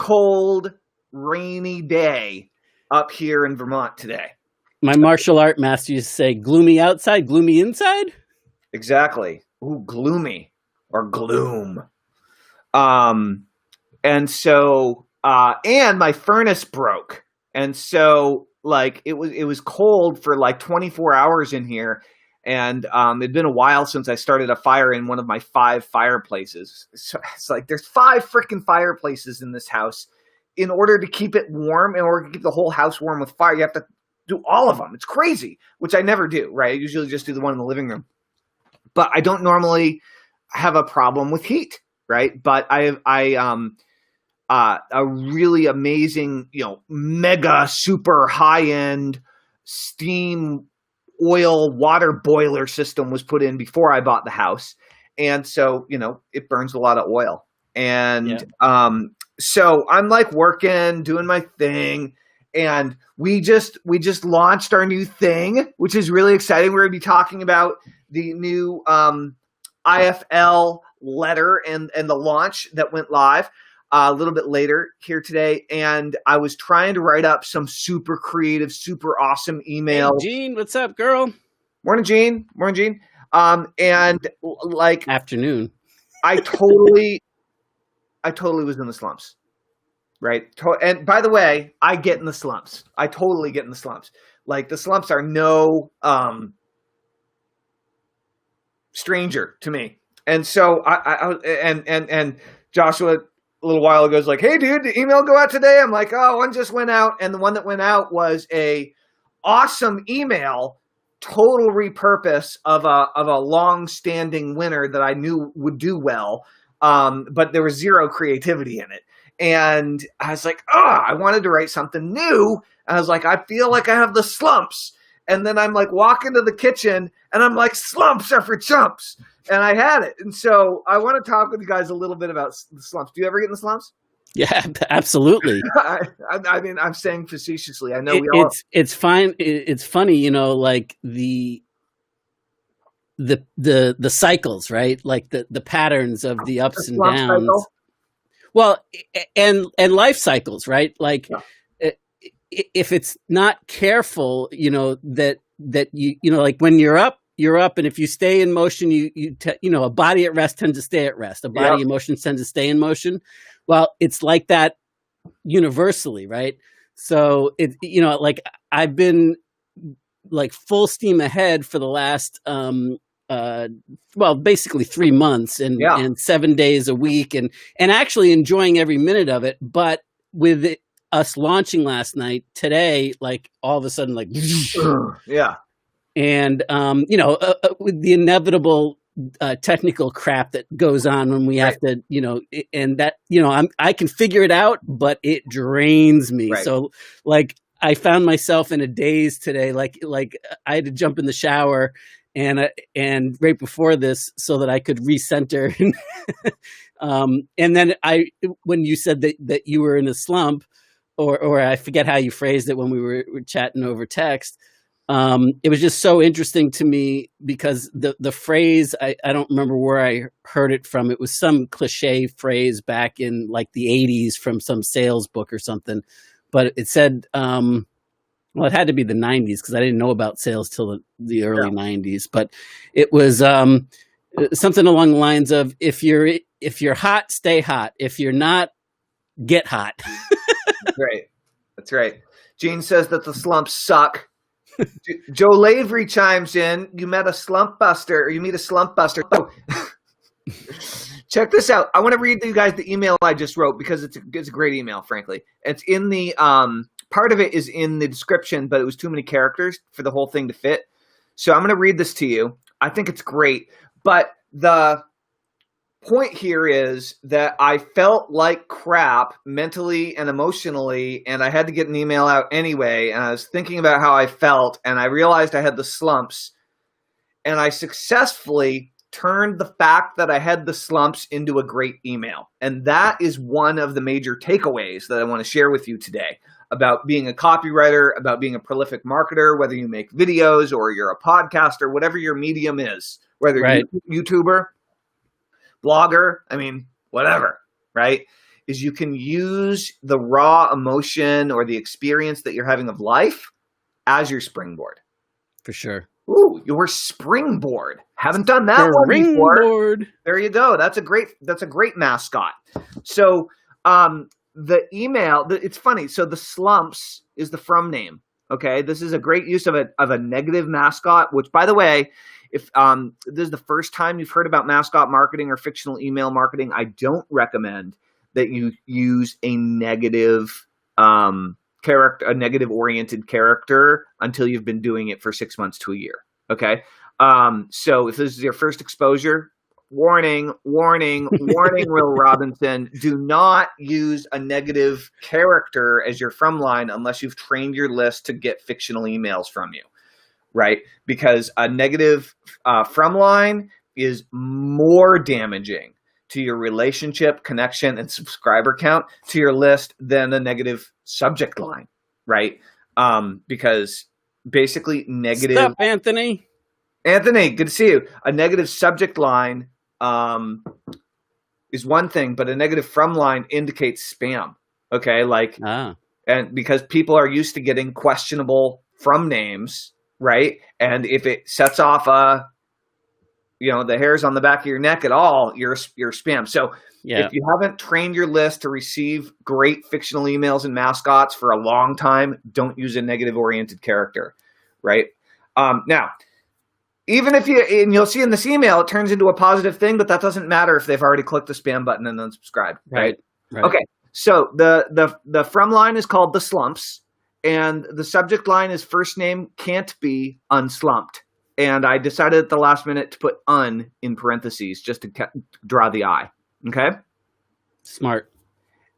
cold, rainy day up here in Vermont today. My martial art master used to say, gloomy outside, gloomy inside. Exactly. Ooh, gloomy or gloom. And so, and my furnace broke. And so like it was cold for like 24 hours in here. And it'd been a while since I started a fire in one of my 5 fireplaces. So it's like there's 5 freaking fireplaces in this house. In order to keep it warm, in order to keep the whole house warm with fire, you have to do all of them. It's crazy, which I never do, right? I usually just do the one in the living room. But I don't normally have a problem with heat, right? But a really amazing, mega super high-end steam oil water boiler system was put in before I bought the house. And so, it burns a lot of oil. And so I'm like working, doing my thing. And we just launched our new thing, which is really exciting. We're going to be talking about the new IFL letter and the launch that went live a little bit later here today. And I was trying to write up some super creative, super awesome email. Hey, Jean, what's up, girl? Morning, Jean. Morning, Jean. And like afternoon. I totally was in the slumps. Right. And by the way, I get in the slumps. I totally get in the slumps. Like the slumps are no stranger to me. And so and Joshua a little while ago was like, hey dude, the email go out today? I'm like, oh, one just went out. And the one that went out was a awesome email, total repurpose of a long-standing winner that I knew would do well. But there was zero creativity in it. And I was like, I wanted to write something new. And I was like, I feel like I have the slumps. And then I'm like walking to the kitchen and I'm like, slumps are for chumps. And I had it. And so I want to talk with you guys a little bit about the slumps. Do you ever get in the slumps? Yeah, absolutely. I mean, I'm saying facetiously. I know it's fine. It's funny, like the cycles, right? Like the patterns of the ups and downs. Cycle? Well, and life cycles, right? Like if it's not careful, that like when you're up, and if you stay in motion, a body at rest tends to stay at rest. A body in motion tends to stay in motion. Well, it's like that universally, right? So like I've been like full steam ahead for the last basically 3 months and 7 days a week and actually enjoying every minute of it. But with us launching last night, today, like all of a sudden, like, yeah. And, with the inevitable technical crap that goes on when we have to, and that, I can figure it out, but it drains me. Right. So like I found myself in a daze today, like I had to jump in the shower and right before this so that I could recenter. And then when you said that you were in a slump, or I forget how you phrased it when we were chatting over text, it was just so interesting to me because the phrase, I don't remember where I heard it from. It was some cliche phrase back in like the 80s from some sales book or something, but it said, well, it had to be the 90s because I didn't know about sales till the early 90s. But it was something along the lines of if you're hot, stay hot. If you're not, get hot. That's right. Gene says that the slumps suck. Joe Lavery chimes in. You met a slump buster, or you meet a slump buster. Oh. Check this out. I want to read you guys the email I just wrote because it's a great email, frankly. It's in the part of it is in the description, but it was too many characters for the whole thing to fit. So I'm going to read this to you. I think it's great. But the point here is that I felt like crap mentally and emotionally, and I had to get an email out anyway. And I was thinking about how I felt, and I realized I had the slumps. And I successfully turned the fact that I had the slumps into a great email. And that is one of the major takeaways that I want to share with you today about being a copywriter, about being a prolific marketer, whether you make videos or you're a podcaster, whatever your medium is, whether you're a YouTuber, blogger, I mean, whatever, right? is you can use the raw emotion or the experience that you're having of life as your springboard. For sure. Ooh, your springboard. Haven't done that one before. There you go. That's a great mascot. So the email, it's funny. So the Slumps is the from name. Okay, this is a great use of a negative mascot. Which, by the way, if this is the first time you've heard about mascot marketing or fictional email marketing, I don't recommend that you use a negative character, a negative oriented character until you've been doing it for 6 months to a year. Okay. So if this is your first exposure, warning, Will Robinson, do not use a negative character as your from line unless you've trained your list to get fictional emails from you. Right. Because a negative from line is more damaging to your relationship, connection, and subscriber count to your list than a negative subject line, right? Because basically negative... What's up, Anthony? Anthony, good to see you. A negative subject line is one thing, but a negative from line indicates spam, okay? And because people are used to getting questionable from names, right? And if it sets off the hairs on the back of your neck at all, you're spam. So if you haven't trained your list to receive great fictional emails and mascots for a long time, don't use a negative oriented character, right? Now, even if you'll see in this email, it turns into a positive thing, but that doesn't matter if they've already clicked the spam button and unsubscribed, right? Okay. So the from line is called the Slumps, and the subject line is first name can't be unslumped. And I decided at the last minute to put "un" in parentheses just to draw the I. Okay? Smart.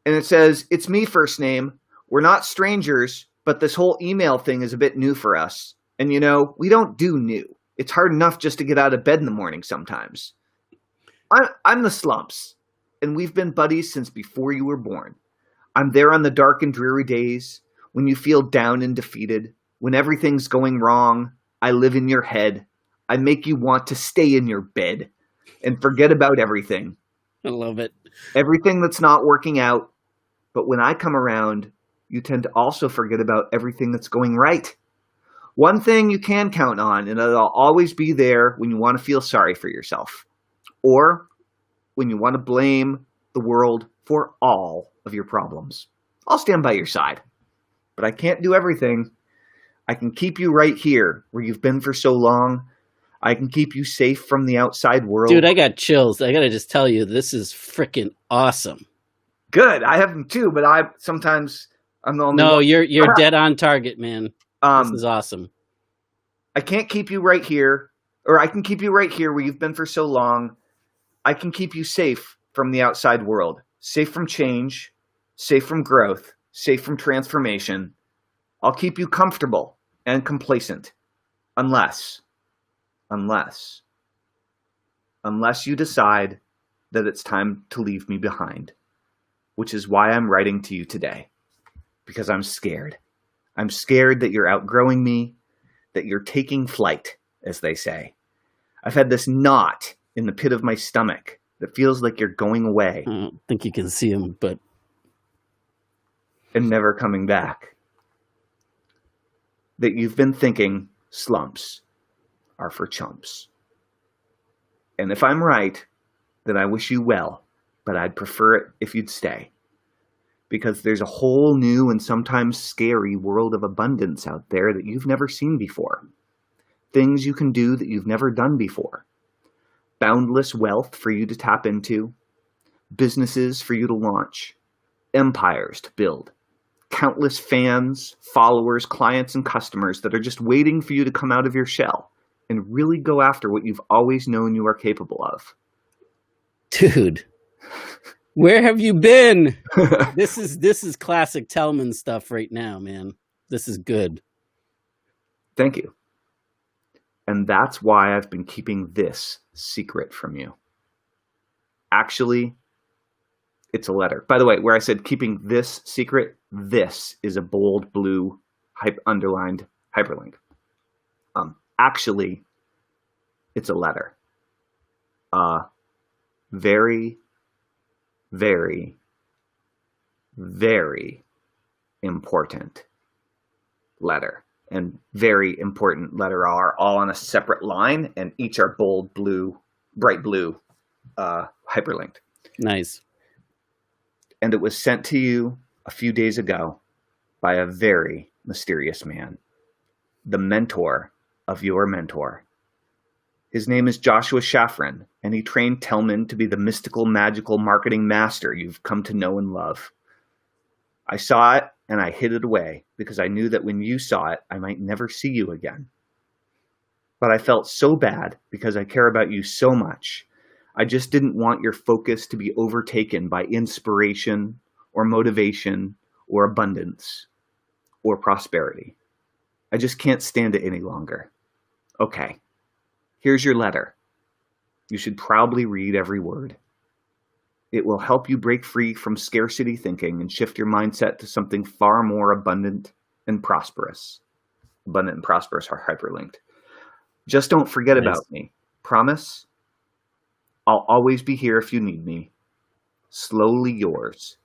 And it says, "It's me, first name. We're not strangers, but this whole email thing is a bit new for us. And we don't do new. It's hard enough just to get out of bed in the morning sometimes. I'm the Slumps, and we've been buddies since before you were born. I'm there on the dark and dreary days when you feel down and defeated, when everything's going wrong. I live in your head. I make you want to stay in your bed and forget about everything. I love it. Everything that's not working out. But when I come around, you tend to also forget about everything that's going right. One thing you can count on, and it'll always be there when you want to feel sorry for yourself, or when you want to blame the world for all of your problems. I'll stand by your side, but I can't do everything. I can keep you right here where you've been for so long. I can keep you safe from the outside world." Dude, I got chills. I got to just tell you, this is freaking awesome. Good. I have them too, but I'm the only one. No, you're dead on target, man. This is awesome. I can't keep you right here, or I can keep you right here where you've been for so long. I can keep you safe from the outside world, safe from change, safe from growth, safe from transformation. I'll keep you comfortable and complacent unless you decide that it's time to leave me behind, which is why I'm writing to you today, because I'm scared. I'm scared that you're outgrowing me, that you're taking flight, as they say. I've had this knot in the pit of my stomach that feels like you're going away. I don't think you can see him, but... and never coming back. That you've been thinking slumps are for chumps. And if I'm right, then I wish you well, but I'd prefer it if you'd stay. Because there's a whole new and sometimes scary world of abundance out there that you've never seen before. Things you can do that you've never done before. Boundless wealth for you to tap into. Businesses for you to launch. Empires to build. Countless fans, followers, clients, and customers that are just waiting for you to come out of your shell and really go after what you've always known you are capable of. Dude, where have you been? This is classic Tellman stuff right now, man. This is good. Thank you. And that's why I've been keeping this secret from you. Actually, it's a letter. By the way, where I said keeping this secret, this is a bold blue underlined hyperlink. Actually, it's a letter. Very, very very important letter and very important letter are all on a separate line, and each are bold blue, bright blue, hyperlinked. Nice. And it was sent to you a few days ago by a very mysterious man, the mentor of your mentor. His name is Joshua Shafran, and he trained Tillman to be the mystical, magical marketing master you've come to know and love. I saw it, and I hid it away because I knew that when you saw it, I might never see you again. But I felt so bad because I care about you so much. I just didn't want your focus to be overtaken by inspiration or motivation or abundance or prosperity. I just can't stand it any longer. Okay, here's your letter. You should proudly read every word. It will help you break free from scarcity thinking and shift your mindset to something far more abundant and prosperous. Abundant and prosperous are hyperlinked. Just don't forget about me. Promise? I'll always be here if you need me. Slowly yours,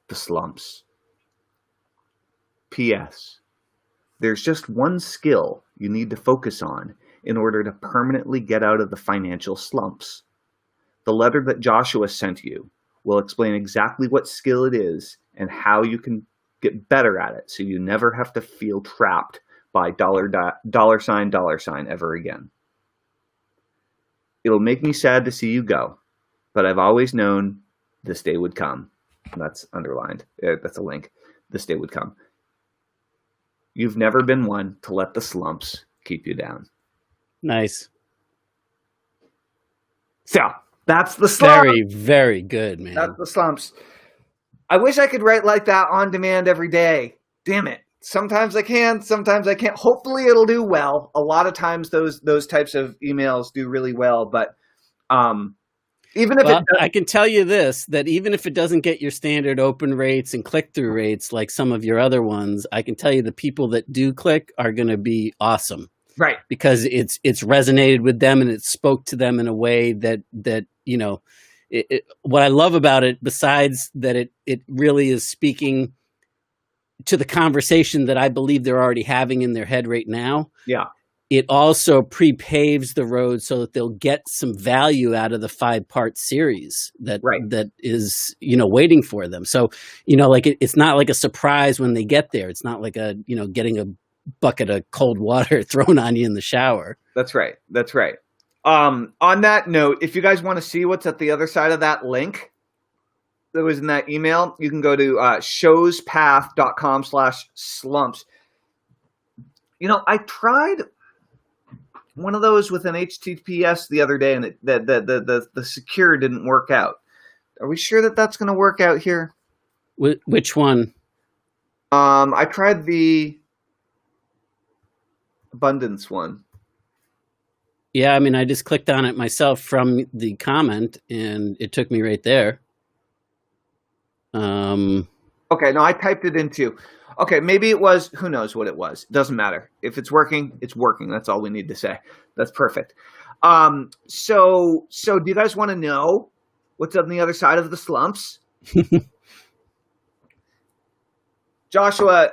the Slumps. P.S. There's just one skill you need to focus on in order to permanently get out of the financial slumps. The letter that Joshua sent you will explain exactly what skill it is and how you can get better at it so you never have to feel trapped by dollar sign ever again. It'll make me sad to see you go, but I've always known this day would come. That's underlined. That's a link. This day would come. You've never been one to let the slumps keep you down. Nice. So that's the slumps. Very, very good, man. That's the slumps. I wish I could write like that on demand every day. Damn it. Sometimes I can, sometimes I can't. Hopefully it'll do well. A lot of times those types of emails do really well, but even if I can tell you this, that even if it doesn't get your standard open rates and click-through rates like some of your other ones, I can tell you the people that do click are going to be awesome. Right. Because it's resonated with them and it spoke to them in a way that you know, what I love about it, besides that it really is speaking to the conversation that I believe they're already having in their head right now. Yeah. It also pre-paves the road so that they'll get some value out of the 5-part series that is, you know, waiting for them. So, you know, like it's not like a surprise when they get there. It's not like getting a bucket of cold water thrown on you in the shower. That's right. That's right. On that note, if you guys want to see what's at the other side of that link that was in that email, you can go to showspath.com/slumps. You know, I tried one of those with an HTTPS the other day, and the secure didn't work out. Are we sure that that's going to work out here? Which one? I tried the abundance one. Yeah, I mean, I just clicked on it myself from the comment, and it took me right there. Okay, no, I typed it into. Okay, maybe it was. Who knows what it was? Doesn't matter. If it's working, it's working. That's all we need to say. That's perfect. So do you guys want to know what's on the other side of the slumps? Joshua,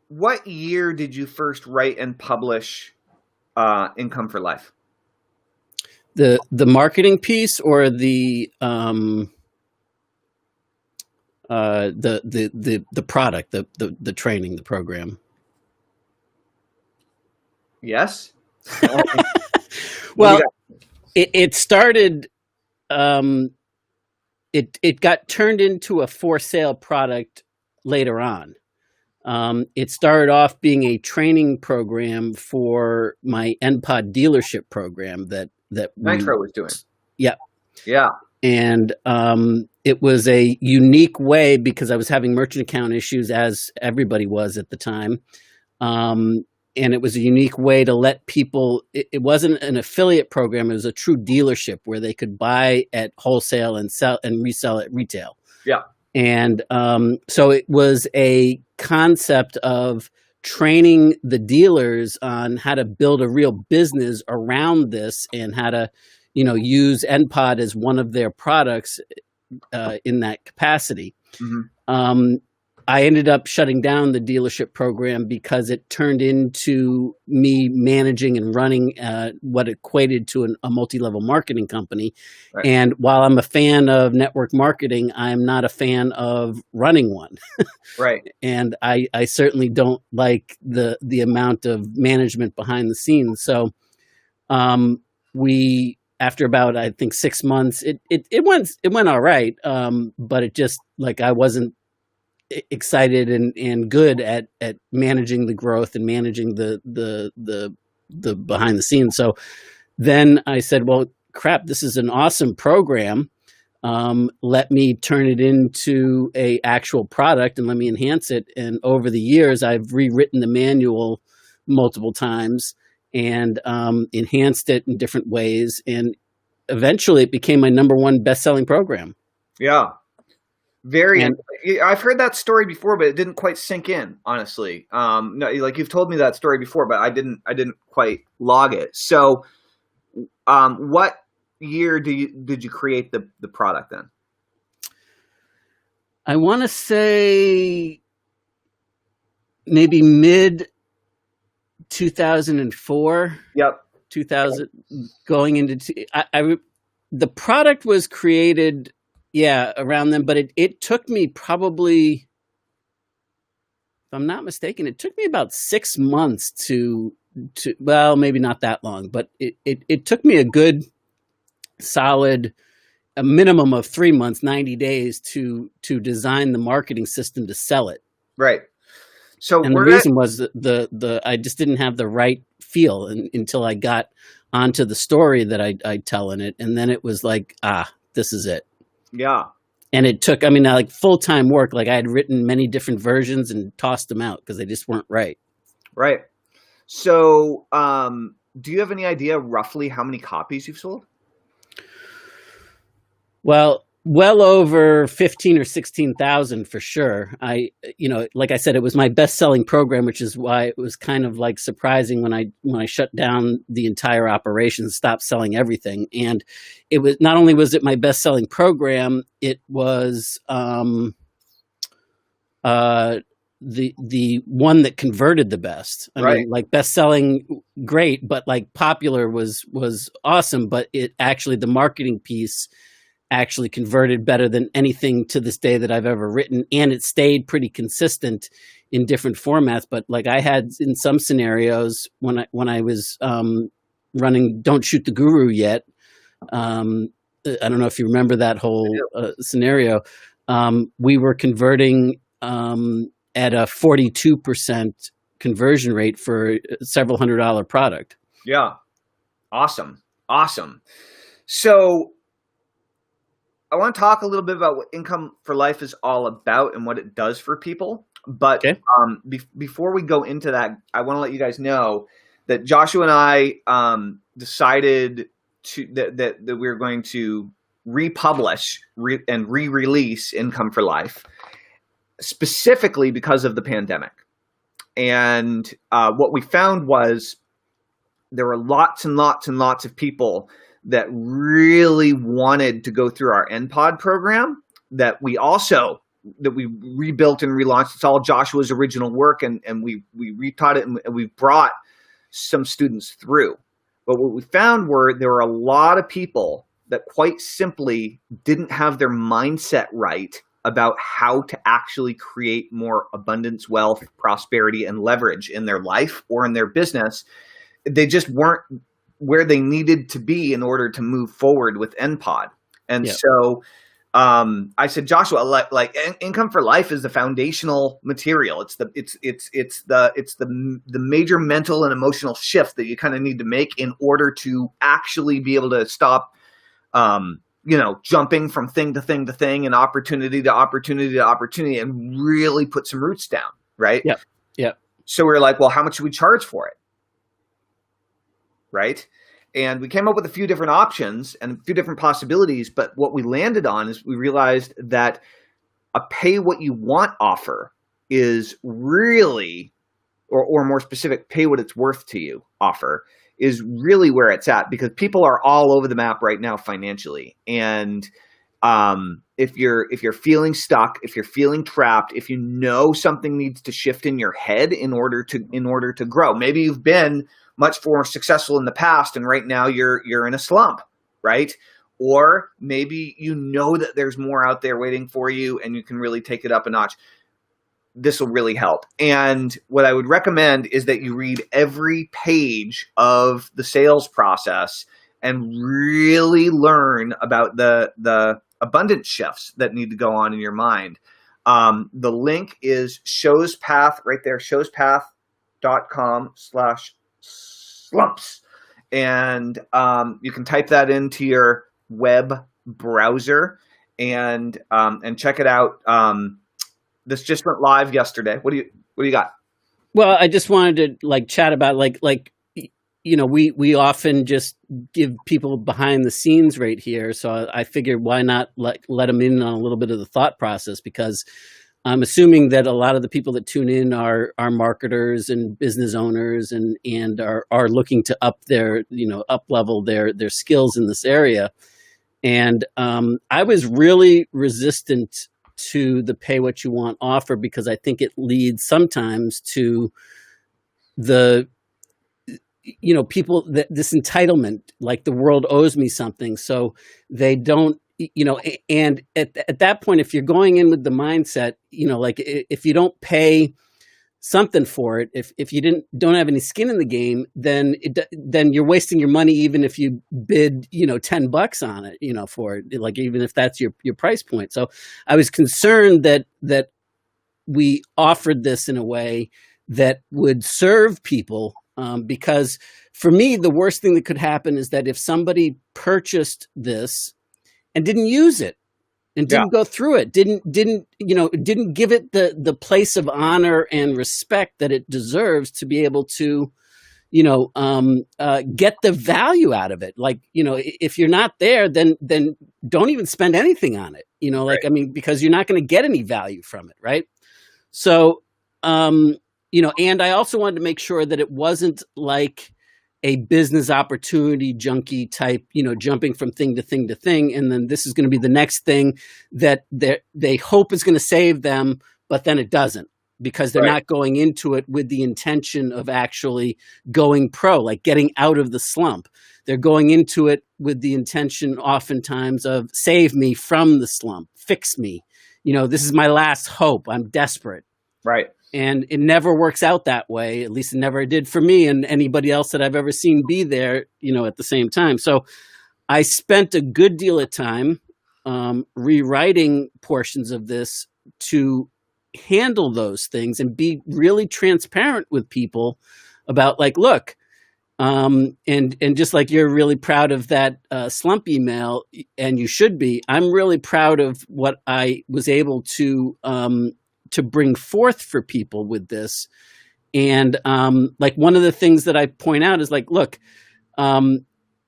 what year did you first write and publish Income for Life? The marketing piece or the product, the training, the program? Yes. Well, it started. It got turned into a for sale product later on. It started off being a training program for my NPOD dealership program that Nitro was doing. Yeah. Yeah. And it was a unique way because I was having merchant account issues, as everybody was at the time. And it was a unique way to let people, it wasn't an affiliate program. It was a true dealership where they could buy at wholesale and sell and resell at retail. Yeah. And so it was a concept of training the dealers on how to build a real business around this and how to, use NPOD as one of their products in that capacity. Mm-hmm. I ended up shutting down the dealership program because it turned into me managing and running what equated to a multi-level marketing company. Right. And while I'm a fan of network marketing, I'm not a fan of running one. Right. And I certainly don't like the amount of management behind the scenes. So we, after about, I think 6 months, it went all right. But it just, like, I wasn't excited and good at managing the growth and managing the behind the scenes. So then I said, well, crap, this is an awesome program. Let me turn it into a actual product and let me enhance it. And over the years, I've rewritten the manual multiple times and enhanced it in different ways. And eventually it became my #1 best-selling program. Yeah. I've heard that story before, but it didn't quite sink in, honestly. No, like, you've told me that story before, but I didn't quite log it. So, what year did you create the product then? I want to say maybe mid 2004. Yep. 2000 going into the product was created around then, but it took me probably, if I'm not mistaken, it took me about 6 months to well, maybe not that long, but it took me a good solid, a minimum of 3 months, 90 days to design the marketing system to sell it. Right. So, and the reason was the I just didn't have the right feel until I got onto the story that I tell in it, and then it was like, this is it. Yeah. And it took, I mean, like, full-time work. Like, I had written many different versions and tossed them out because they just weren't right. Right. So, do you have any idea roughly how many copies you've sold? Well over 15 or 16,000 for sure. Like I said, it was my best-selling program, which is why it was kind of like surprising when I shut down the entire operation, stopped selling everything. And it was, not only was it my best-selling program, it was the one that converted the best. I mean, like, best-selling, great, but like popular was awesome. But it actually, the marketing piece actually converted better than anything to this day that I've ever written. And it stayed pretty consistent in different formats. But like, I had in some scenarios when I was running Don't Shoot the Guru Yet. I don't know if you remember that whole scenario. We were converting at a 42% conversion rate for a several $100 product. Yeah. Awesome. So, I want to talk a little bit about what Income for Life is all about and what it does for people. But before we go into that, I want to let you guys know that Joshua and I decided that we're going to republish and re-release Income for Life, specifically because of the pandemic. And what we found was there were lots and lots and lots of people that really wanted to go through our NPOD program that we rebuilt and relaunched. It's all Joshua's original work, and we retaught it, and we brought some students through. But what we found were there were a lot of people that quite simply didn't have their mindset right about how to actually create more abundance, wealth, prosperity, and leverage in their life or in their business. They just weren't where they needed to be in order to move forward with NPOD. And so I said, Joshua, like Income for Life is the foundational material. It's the major mental and emotional shift that you kind of need to make in order to actually be able to stop jumping from thing to thing to thing and opportunity to opportunity to opportunity and really put some roots down. Right. Yeah. So we were like, well, how much should we charge for it? Right. And we came up with a few different options and a few different possibilities. But what we landed on is we realized that a pay what you want offer is really, or more specific, pay what it's worth to you offer is really where it's at, because people are all over the map right now financially. And if you're feeling stuck, if you're feeling trapped, if you know something needs to shift in your head in order to grow. Maybe you've been much more successful in the past and right now you're in a slump, right? Or maybe you know that there's more out there waiting for you and you can really take it up a notch. This will really help. And what I would recommend is that you read every page of the sales process and really learn about the abundance shifts that need to go on in your mind. The link is showspath right there, showspath.com/slumps. And you can type that into your web browser and check it out. This just went live yesterday. What do you got? Well, I just wanted to chat about we often just give people behind the scenes right here. So I figured why not let them in on a little bit of the thought process, because I'm assuming that a lot of the people that tune in are marketers and business owners and are looking to up level their skills in this area. And I was really resistant to the pay what you want offer, because I think it leads sometimes to the people that this entitlement, like the world owes me something, so they don't, and at that point, if you're going in with the mindset, if you don't pay something for it, if you don't have any skin in the game, then you're wasting your money, even if you bid $10 on it, for it, even if that's your price point. So I was concerned that we offered this in a way that would serve people, because for me, the worst thing that could happen is that if somebody purchased this and didn't use it and didn't go through it, didn't give it the place of honor and respect that it deserves to be able to, get the value out of it. If you're not there, then don't even spend anything on it, Right. because you're not going to get any value from it. Right. So, and I also wanted to make sure that it wasn't like a business opportunity junkie type, jumping from thing to thing to thing. And then this is going to be the next thing that they hope is going to save them, but then it doesn't, because they're not going into it with the intention of actually going pro, like getting out of the slump. They're going into it with the intention oftentimes of save me from the slump, fix me. This is my last hope. I'm desperate. Right. And it never works out that way. At least it never did for me and anybody else that I've ever seen be there, at the same time. So I spent a good deal of time rewriting portions of this to handle those things and be really transparent with people about look, and just like you're really proud of that slump email, and you should be, I'm really proud of what I was able to bring forth for people with this. And one of the things that I point out is look,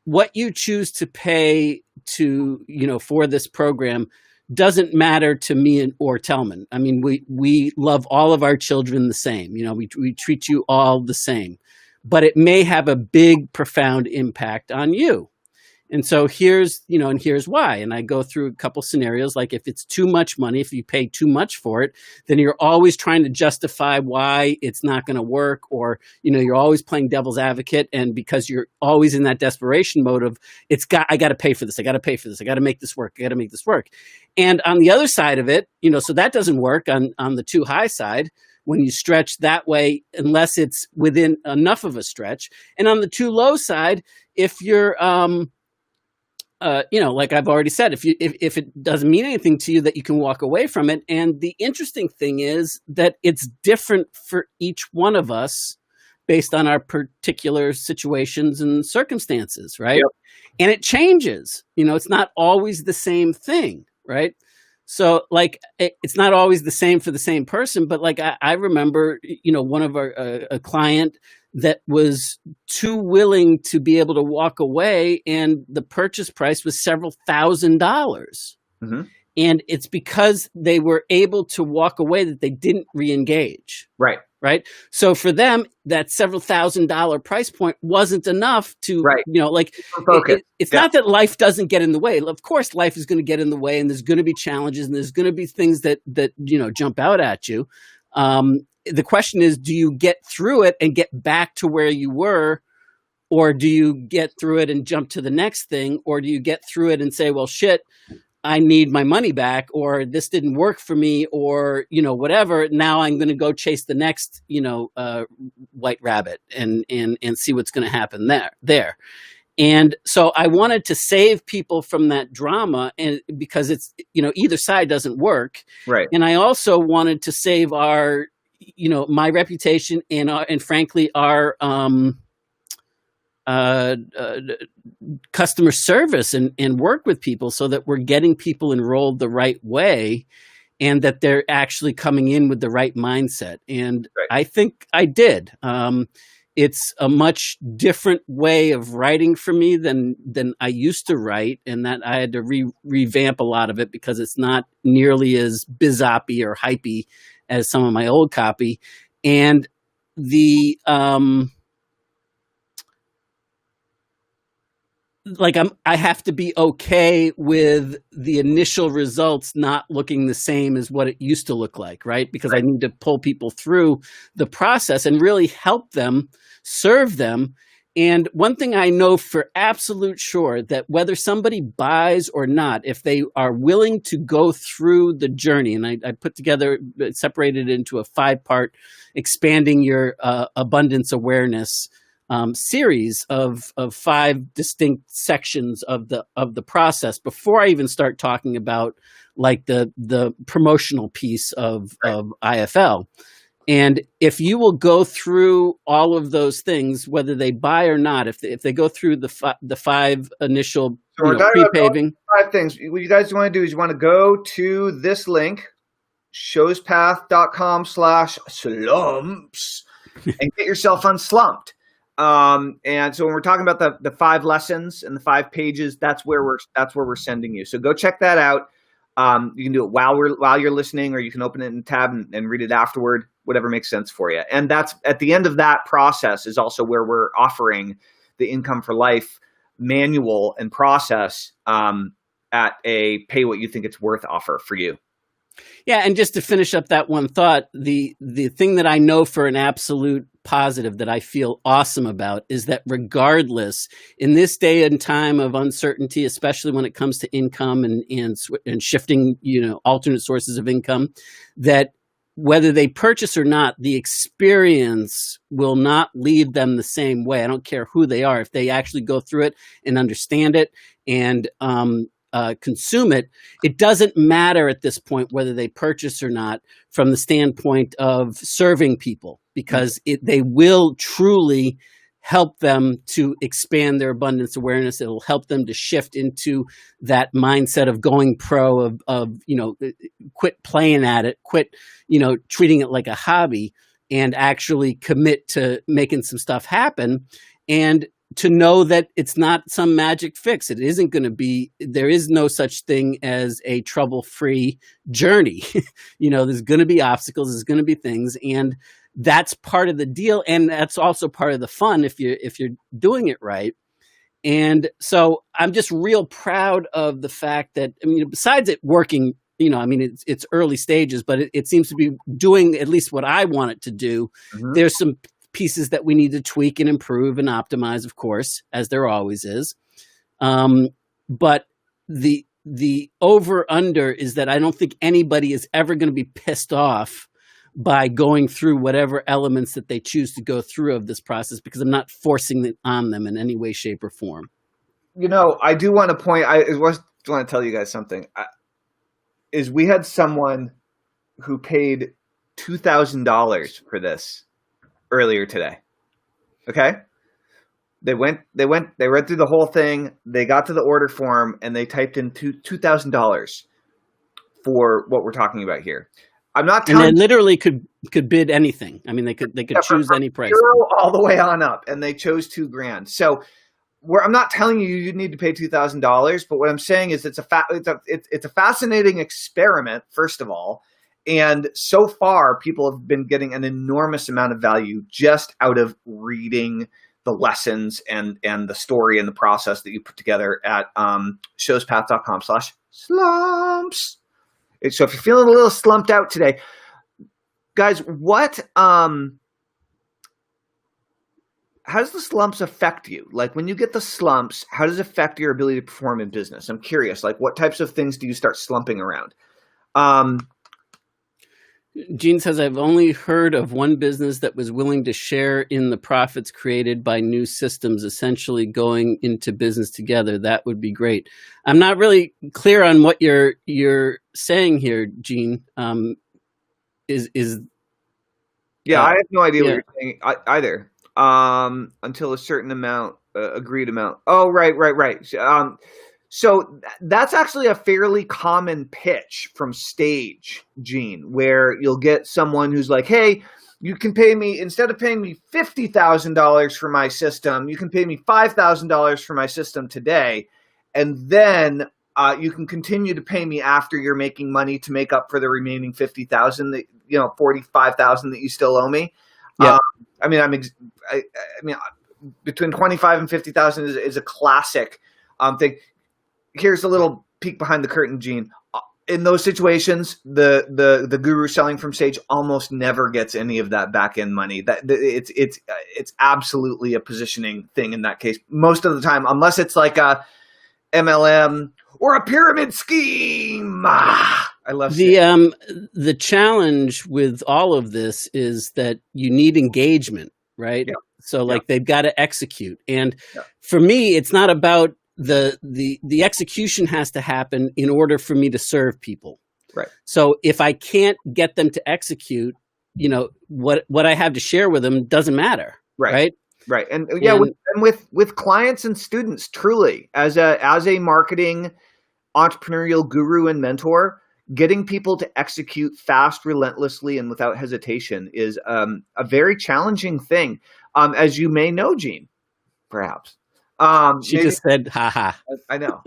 what you choose to pay to, for this program doesn't matter to me or Telman. I mean, we love all of our children the same. We treat you all the same, but it may have a big, profound impact on you. And so here's why. And I go through a couple scenarios, like if it's too much money, if you pay too much for it, then you're always trying to justify why it's not going to work, or, you're always playing devil's advocate. And because you're always in that desperation mode of I got to pay for this. I got to pay for this. I got to make this work. I got to make this work. And on the other side of it, so that doesn't work on the too high side when you stretch that way, unless it's within enough of a stretch. And on the too low side, if you're, like I've already said, if it doesn't mean anything to you, that you can walk away from it. And the interesting thing is that it's different for each one of us based on our particular situations and circumstances, right? Yep. And it changes. It's not always the same thing, right? So it's not always the same for the same person, but I remember, one of a client that was too willing to be able to walk away, and the purchase price was several $1,000s. Mm-hmm. And it's because they were able to walk away that they didn't re-engage. Right. Right. So for them, that several $1,000 price point wasn't enough to, Right. Like it's not that life doesn't get in the way. Of course, life is going to get in the way, and there's going to be challenges, and there's going to be things that jump out at you. The question is, do you get through it and get back to where you were, or do you get through it and jump to the next thing, or do you get through it and say, well, shit, I need my money back, or this didn't work for me, or, whatever. Now I'm going to go chase the next, white rabbit and see what's going to happen there. And so I wanted to save people from that drama, and because it's, either side doesn't work. Right. And I also wanted to save our, my reputation and frankly, our, customer service and work with people so that we're getting people enrolled the right way and that they're actually coming in with the right mindset. And right. I think I did. It's a much different way of writing for me than I used to write, and that I had to revamp a lot of it because it's not nearly as biz-oppy or hypey as some of my old copy. And the I have to be okay with the initial results not looking the same as what it used to look like, right? Because right. I need to pull people through the process and really help them, serve them. And one thing I know for absolute sure, that whether somebody buys or not, if they are willing to go through the journey, and I put together, separated it into a 5-part expanding your abundance awareness series of 5 distinct sections of the process before I even start talking about like the promotional piece of IFL. And if you will go through all of those things, whether they buy or not, if they go through the 5 initial pre-paving. 5 things. What you guys want to do is you want to go to this link, showspath.com/slumps, and get yourself unslumped. And so when we're talking about the 5 lessons and the 5 pages, that's where we're sending you. So go check that out. You can do it while you're listening, or you can open it in a tab and read it afterward, whatever makes sense for you. And that's at the end of that process is also where we're offering the Income for Life manual and process at a pay what you think it's worth offer for you. Yeah, and just to finish up that one thought, the thing that I know for an absolute positive that I feel awesome about is that regardless, in this day and time of uncertainty, especially when it comes to income and shifting, alternate sources of income, that whether they purchase or not, the experience will not leave them the same way. I don't care who they are. If they actually go through it and understand it and consume it, it doesn't matter at this point whether they purchase or not from the standpoint of serving people, because they will truly help them to expand their abundance awareness. It'll help them to shift into that mindset of going pro, of quit playing at it, quit, treating it like a hobby, and actually commit to making some stuff happen. And to know that it's not some magic fix. It isn't going to be, there is no such thing as a trouble-free journey. There's going to be obstacles, there's going to be things, and that's part of the deal. And that's also part of the fun if you're doing it right. And so I'm just real proud of the fact that, besides it working, it's early stages, but it seems to be doing at least what I want it to do. Mm-hmm. There's some pieces that we need to tweak and improve and optimize, of course, as there always is. But the over under is that I don't think anybody is ever going to be pissed off by going through whatever elements that they choose to go through of this process, because I'm not forcing it on them in any way, shape, or form. I do want to point, I want to tell you guys something. Is we had someone who paid $2,000 for this earlier today. Okay. They read through the whole thing. They got to the order form and they typed in $2,000 for what we're talking about here. I'm not telling and they literally could bid anything. They could choose any price all the way on up, and they chose $2,000. So where I'm not telling you you need to pay $2,000, but what I'm saying is it's a fascinating experiment, first of all. And so far, people have been getting an enormous amount of value just out of reading the lessons and the story and the process that you put together at showspath.com/slumps. So if you're feeling a little slumped out today, guys, how does the slumps affect you? Like when you get the slumps, how does it affect your ability to perform in business? I'm curious, like what types of things do you start slumping around? Gene says, I've only heard of one business that was willing to share in the profits created by new systems, essentially going into business together. That would be great. I'm not really clear on what you're saying here, Gene. I have no idea what you're saying either. Until a certain amount, agreed amount. Oh, right. So that's actually a fairly common pitch from stage, Gene, where you'll get someone who's like, hey, you can pay me, instead of paying me $50,000 for my system, you can pay me $5,000 for my system today. And then you can continue to pay me after you're making money to make up for the remaining $50,000 that, $45,000 that you still owe me. Yeah. I mean, between 25 and 50,000 is a classic thing. Here's a little peek behind the curtain, Gene. In those situations, the guru selling from stage almost never gets any of that back end money. It's absolutely a positioning thing in that case. Most of the time, unless it's like a MLM or a pyramid scheme. I love the challenge with all of this is that you need engagement, right? Yeah. So they've got to execute. And for me, it's not about the execution has to happen in order for me to serve people. Right. So if I can't get them to execute, what I have to share with them doesn't matter. Right. Right. And with clients and students, truly, as a marketing entrepreneurial guru and mentor, getting people to execute fast, relentlessly, and without hesitation is a very challenging thing. As you may know, Gene, perhaps. She just said, "Ha ha." I know,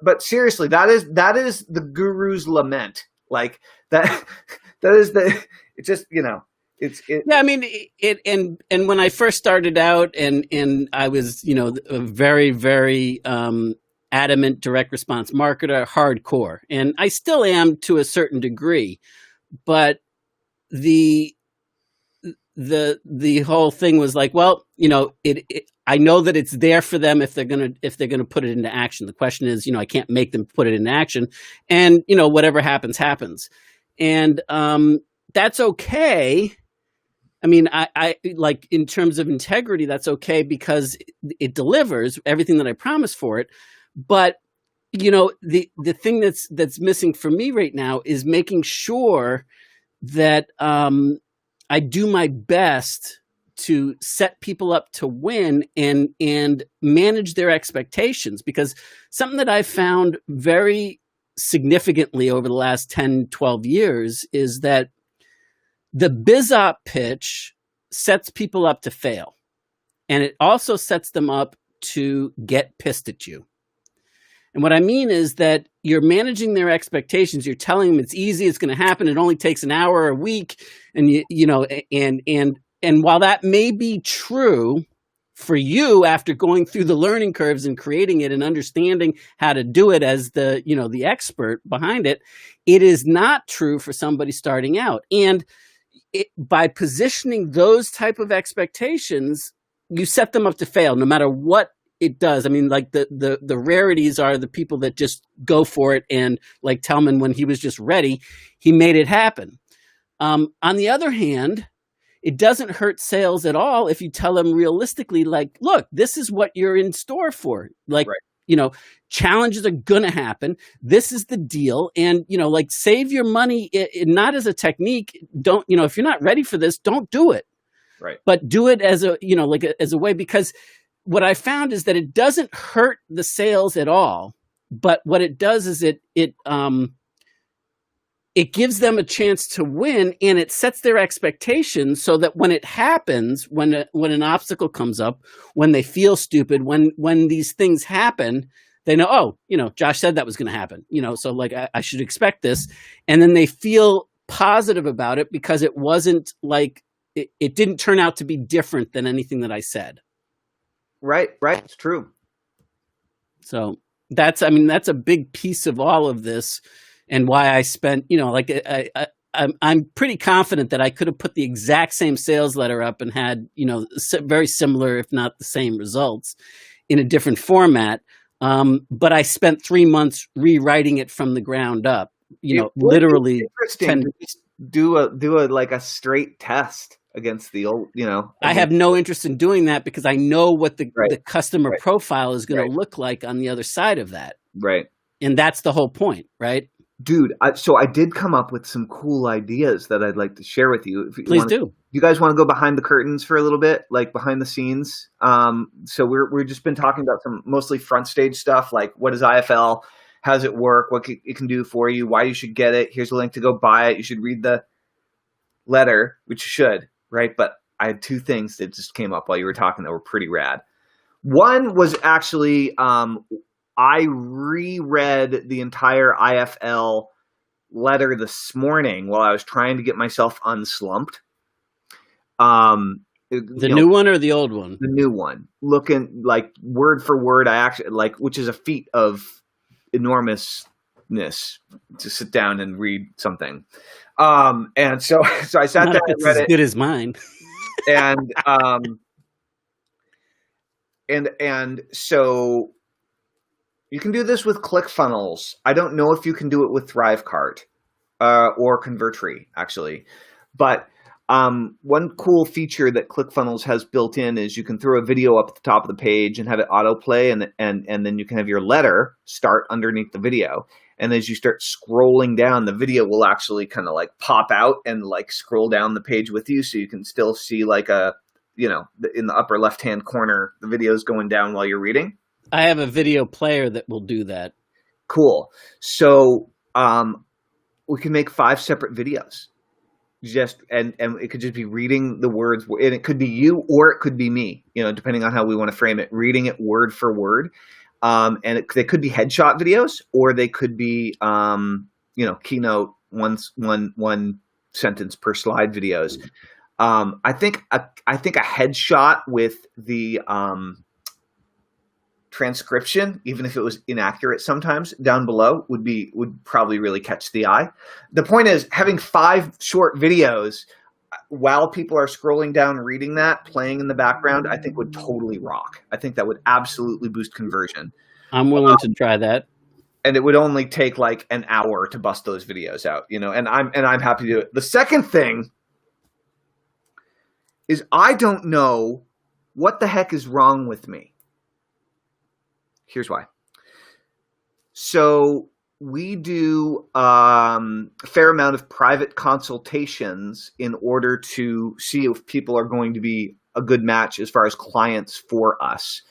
but seriously, that is the guru's lament. Like that is it's just Yeah, I mean and when I first started out and I was a very very adamant direct response marketer, hardcore, and I still am to a certain degree, but the whole thing was like, well, I know that it's there for them if they're gonna put it into action. The question is, I can't make them put it into action, and whatever happens, and that's okay. I mean, I like in terms of integrity, that's okay because it delivers everything that I promised for it. But the thing that's missing for me right now is making sure that I do my best to set people up to win and manage their expectations, because something that I've found very significantly over the last 10, 12 years is that the BizOp pitch sets people up to fail. And it also sets them up to get pissed at you. And what I mean is that you're managing their expectations. You're telling them it's easy, it's going to happen. It only takes an hour a week. And and while that may be true for you after going through the learning curves and creating it and understanding how to do it as the expert behind it, it is not true for somebody starting out. And by positioning those type of expectations, you set them up to fail no matter what it does. I mean, like the rarities are the people that just go for it, and like Tellman, when he was just ready, he made it happen. On the other hand, it doesn't hurt sales at all if you tell them realistically, like, look, this is what you're in store for. Like, challenges are going to happen. This is the deal. And, like, save your money, not as a technique. Don't, if you're not ready for this, don't do it. Right. But do it as as a way, because what I found is that it doesn't hurt the sales at all. But what it does is it it gives them a chance to win, and it sets their expectations so that when it happens, when an obstacle comes up, when they feel stupid, when these things happen, they know, oh, Josh said that was going to happen, so like I should expect this. And then they feel positive about it because it wasn't like it didn't turn out to be different than anything that I said. Right. It's true. So that's a big piece of all of this. And why I spent, I'm pretty confident that I could have put the exact same sales letter up and had, very similar, if not the same results in a different format. But I spent 3 months rewriting it from the ground up, literally. Interesting. Do a straight test against the old, I have no interest in doing that because I know what the customer profile is going to look like on the other side of that. Right. And that's the whole point, right? Dude, so I did come up with some cool ideas that I'd like to share with you. Please do. You guys want to go behind the curtains for a little bit, like behind the scenes? So we've just been talking about some mostly front stage stuff, like what is IFL, how does it work, what it can do for you, why you should get it. Here's a link to go buy it. You should read the letter, which you should, right? But I had 2 things that just came up while you were talking that were pretty rad. One was actually I reread the entire IFL letter this morning while I was trying to get myself unslumped. The new one or the old one? The new one, looking like word for word. I actually which is a feat of enormousness to sit down and read something. And so I sat down and read it. As good as mine. And so you can do this with ClickFunnels. I don't know if you can do it with ThriveCart or Convertri, actually. But one cool feature that ClickFunnels has built in is you can throw a video up at the top of the page and have it autoplay, and then you can have your letter start underneath the video. And as you start scrolling down, the video will actually kind of like pop out and like scroll down the page with you, so you can still see like in the upper left-hand corner, the video is going down while you're reading. I have a video player that will do that. Cool. So we can make 5 separate videos. And it could just be reading the words, and it could be you or it could be me, depending on how we want to frame it, reading it word for word. And they could be headshot videos, or they could be keynote one sentence per slide videos. I think a headshot with the transcription, even if it was inaccurate sometimes, down below would probably really catch the eye. The point is, having 5 short videos while people are scrolling down reading that, playing in the background, I think would totally rock. I think that would absolutely boost conversion. I'm willing to try that. And it would only take like an hour to bust those videos out, and I'm happy to do it. The second thing is, I don't know what the heck is wrong with me. Here's why. So we do a fair amount of private consultations in order to see if people are going to be a good match as far as clients for us.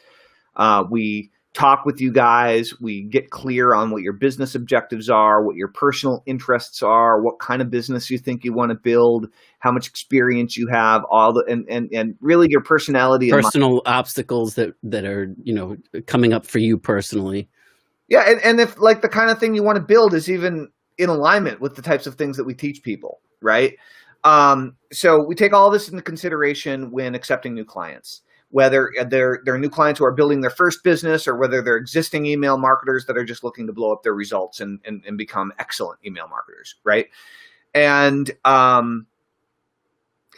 We talk with you guys. We get clear on what your business objectives are, what your personal interests are, what kind of business you think you want to build, how much experience you have, and really your personality, personal obstacles that are coming up for you personally. Yeah, and if like the kind of thing you want to build is even in alignment with the types of things that we teach people, right? So we take all this into consideration when accepting new clients, whether they're new clients who are building their first business, or whether they're existing email marketers that are just looking to blow up their results and become excellent email marketers, right? And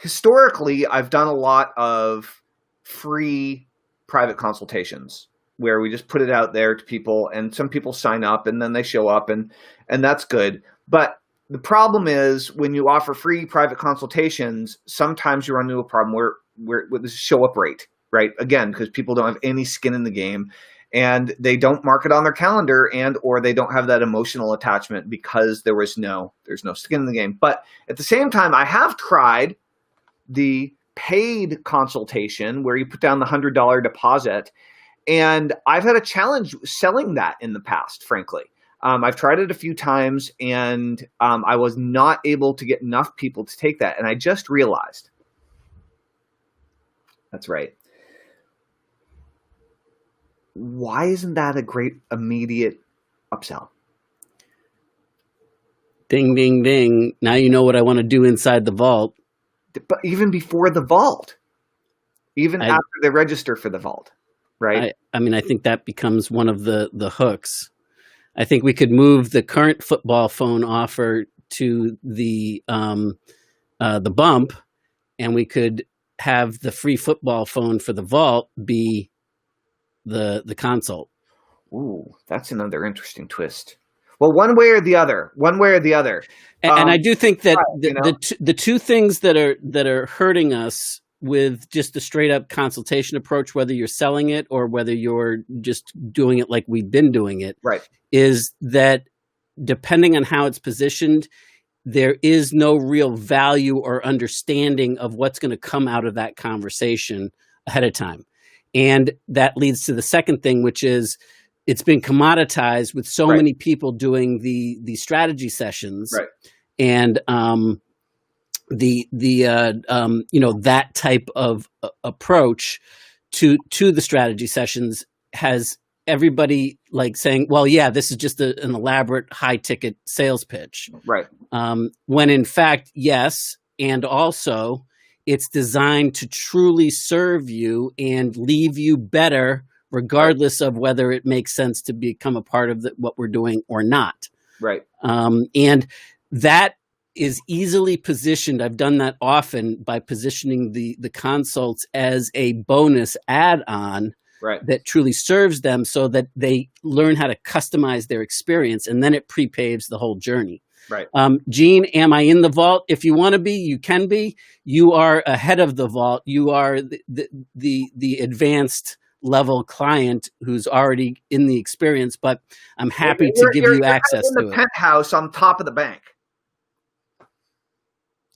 historically, I've done a lot of free private consultations where we just put it out there to people, and some people sign up and then they show up, and that's good. But the problem is, when you offer free private consultations, sometimes you run into a problem where this show up rate, right? Again, because people don't have any skin in the game, and they don't mark it on their calendar, or they don't have that emotional attachment because there's no skin in the game. But at the same time, I have tried the paid consultation where you put down the $100 deposit, and I've had a challenge selling that in the past, frankly. I've tried it a few times, and I was not able to get enough people to take that. And I just realized, that's right. Why isn't that a great immediate upsell? Ding, ding, ding. Now you know what I want to do inside the vault. But even before the vault, even after they register for the vault, right? I mean, I think that becomes one of the hooks. I think we could move the current football phone offer to the bump, and we could have the free football phone for the vault be the consult. Ooh, that's another interesting twist. Well, one way or the other. And I do think that the two things that are hurting us with just the straight up consultation approach, whether you're selling it or whether you're just doing it like we've been doing it, right, is that depending on how it's positioned, there is no real value or understanding of what's going to come out of that conversation ahead of time. And that leads to the second thing, which is it's been commoditized with so many people doing the strategy sessions, right, and that type of approach to the strategy sessions has everybody like saying, well, yeah, this is just an elaborate high ticket sales pitch, right? When in fact, yes, and also it's designed to truly serve you and leave you better, regardless of whether it makes sense to become a part of what we're doing or not. Right. And that is easily positioned. I've done that often by positioning the consults as a bonus add-on that truly serves them so that they learn how to customize their experience, and then it prepaves the whole journey. Right. Gene, am I in the vault? If you want to be, you can be. You are ahead of the vault. You are the advanced level client who's already in the experience, but I'm happy to give you access to it. In the penthouse on top of the bank.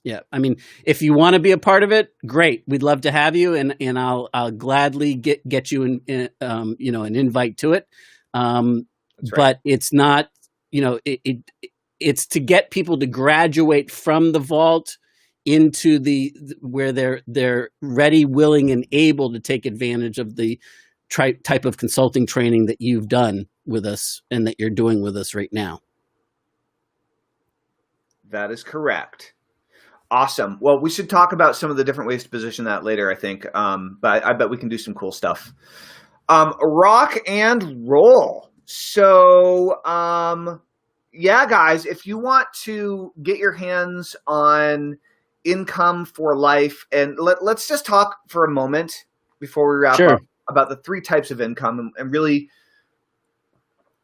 Yeah, I mean, if you want to be a part of it, great. We'd love to have you, and I'll gladly get you an invite to it. But it's not, it's to get people to graduate from the vault into where they're ready, willing, and able to take advantage of the type of consulting training that you've done with us and that you're doing with us right now. That is correct. Awesome. Well, we should talk about some of the different ways to position that later, I think. But I bet we can do some cool stuff. Rock and roll. So, yeah, guys, if you want to get your hands on Income for Life, and let's just talk for a moment before we wrap up about the three types of income and really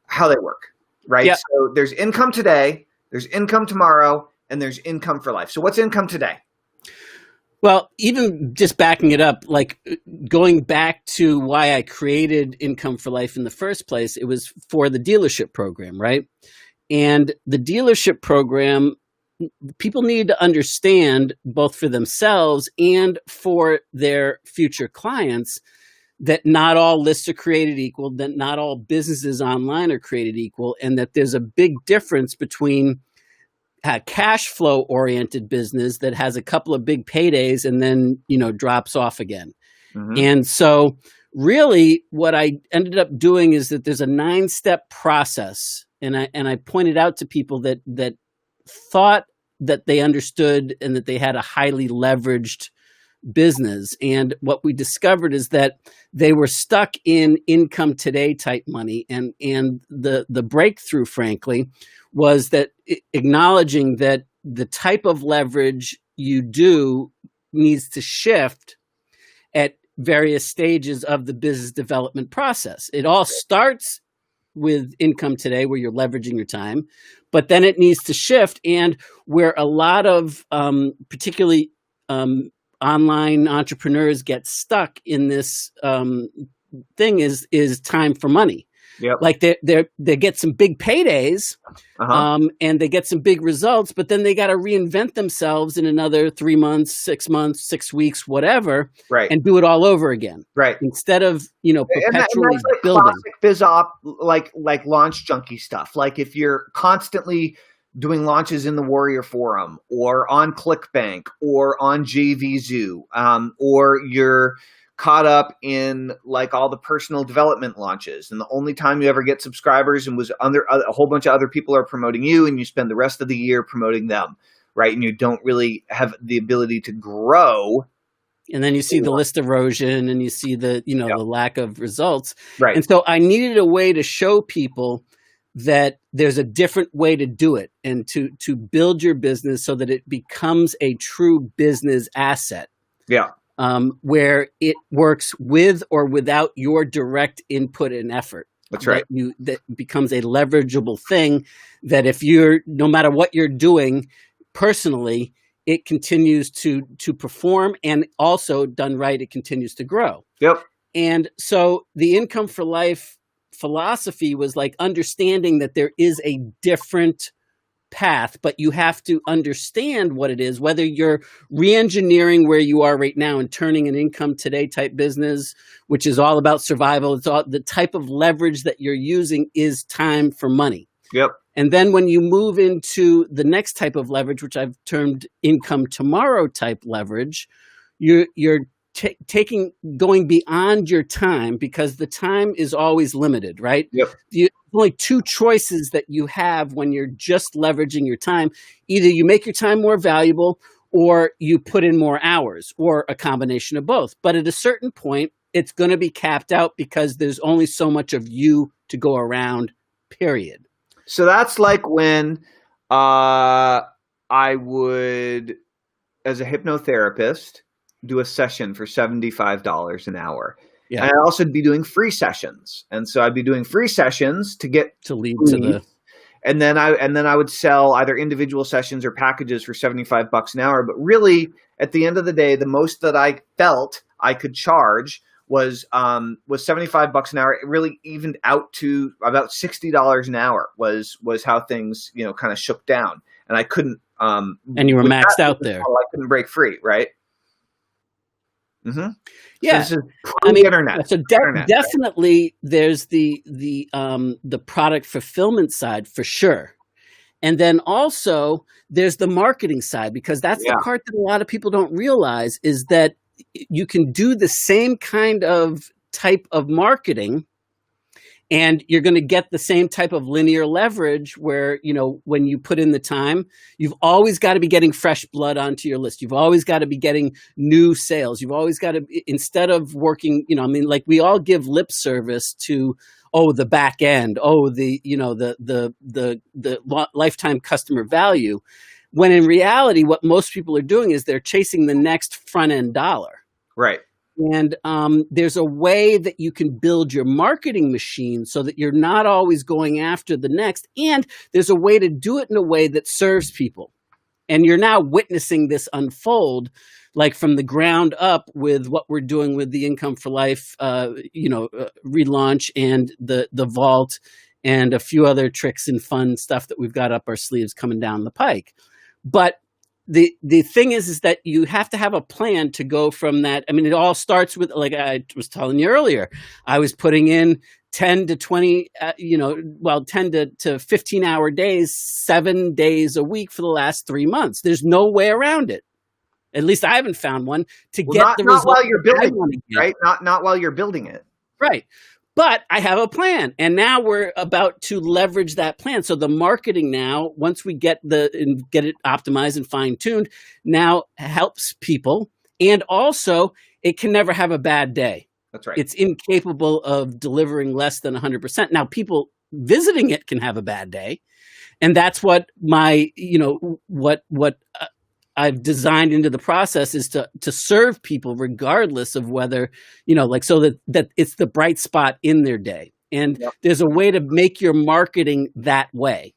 how they work, right? Yep. So there's income today, there's income tomorrow, and there's income for life. So what's income today? Well, even just backing it up, like going back to why I created Income for Life in the first place, it was for the dealership program, right? And the dealership program, people need to understand, both for themselves and for their future clients, that not all lists are created equal, that not all businesses online are created equal, and that there's a big difference between a cash flow oriented business that has a couple of big paydays and then, drops off again. Mm-hmm. And so really what I ended up doing is that there's a 9-step process. And I pointed out to people that thought that they understood and that they had a highly leveraged business. And what we discovered is that they were stuck in income today type money. And the breakthrough, frankly, was that acknowledging that the type of leverage you do needs to shift at various stages of the business development process. It all starts with income today, where you're leveraging your time, but then it needs to shift. And where a lot of particularly online entrepreneurs get stuck in this thing is time for money. Yep. Like they get some big paydays, Uh-huh. and they get some big results, but then they got to reinvent themselves in another 3 months, 6 months, 6 weeks, whatever, Right. and do it all over again. Right. Instead of, And perpetually that's like building. classic biz op, like launch junkie stuff. Like if you're constantly doing launches in the Warrior Forum or on ClickBank or on JVZoo, or you're caught up in like all the personal development launches, and the only time you ever get subscribers and was under a whole bunch of other people are promoting you, and you spend the rest of the year promoting them, right? And you don't really have the ability to grow. And then you see the list erosion, and you see the, Yep. the lack of results. Right. And so I needed a way to show people that there's a different way to do it, and to build your business so that it becomes a true business asset. Yeah. Where it works with or without your direct input and effort. That's right. That becomes a leverageable thing that if you're, no matter what you're doing personally, it continues to perform, and also done right, it continues to grow. Yep. And so the Income for Life philosophy was like understanding that there is a different path, but you have to understand what it is, whether you're re-engineering where you are right now and turning an income today type business, which is all about survival. It's all the type of leverage that you're using is time for money. Yep. And then when you move into the next type of leverage, which I've termed income tomorrow type leverage, you're going beyond your time, because the time is always limited, right? Yep. Only two choices that you have when you're just leveraging your time. Either you make your time more valuable, or you put in more hours, or a combination of both. But at a certain point, it's going to be capped out, because there's only so much of you to go around, period. So that's like when I would, as a hypnotherapist, do a session for $75 an hour. Yeah. And I'd also be doing free sessions. And so I'd be doing free sessions to get to lead to the, and then I would sell either individual sessions or packages for $75 an hour. But really, at the end of the day, the most that I felt I could charge was $75 an hour. It really evened out to about $60 an hour was how things, kind of shook down. And I couldn't and you were maxed out there. I couldn't break free, right? Mm-hmm. Yeah, so internet. So definitely, right? There's the product fulfillment side for sure, and then also there's the marketing side, because that's the part that a lot of people don't realize, is that you can do the same kind of type of marketing, and you're going to get the same type of linear leverage where, when you put in the time, you've always got to be getting fresh blood onto your list. You've always got to be getting new sales. You've always got to, instead of working, like we all give lip service to, the back end, the lifetime customer value. When in reality, what most people are doing is they're chasing the next front end dollar. Right. And there's a way that you can build your marketing machine so that you're not always going after the next. And there's a way to do it in a way that serves people. And you're now witnessing this unfold, like from the ground up, with what we're doing with the Income for Life, relaunch, and the vault, and a few other tricks and fun stuff that we've got up our sleeves coming down the pike. But the thing is that you have to have a plan to go from that. I mean, it all starts with, like I was telling you earlier, I was putting in 10 to 20, 10 to 15 hour days, 7 days a week for the last 3 months. There's no way around it. At least I haven't found one to get the result. Not while you're building it, right? Not while you're building it. Right. But I have a plan, and now we're about to leverage that plan. So the marketing now, once we get it optimized and fine-tuned, now helps people. And also, it can never have a bad day. That's right. It's incapable of delivering less than 100%. Now, people visiting it can have a bad day. And that's what I've designed into the process is to serve people regardless of whether, so that it's the bright spot in their day. And there's a way to make your marketing that way.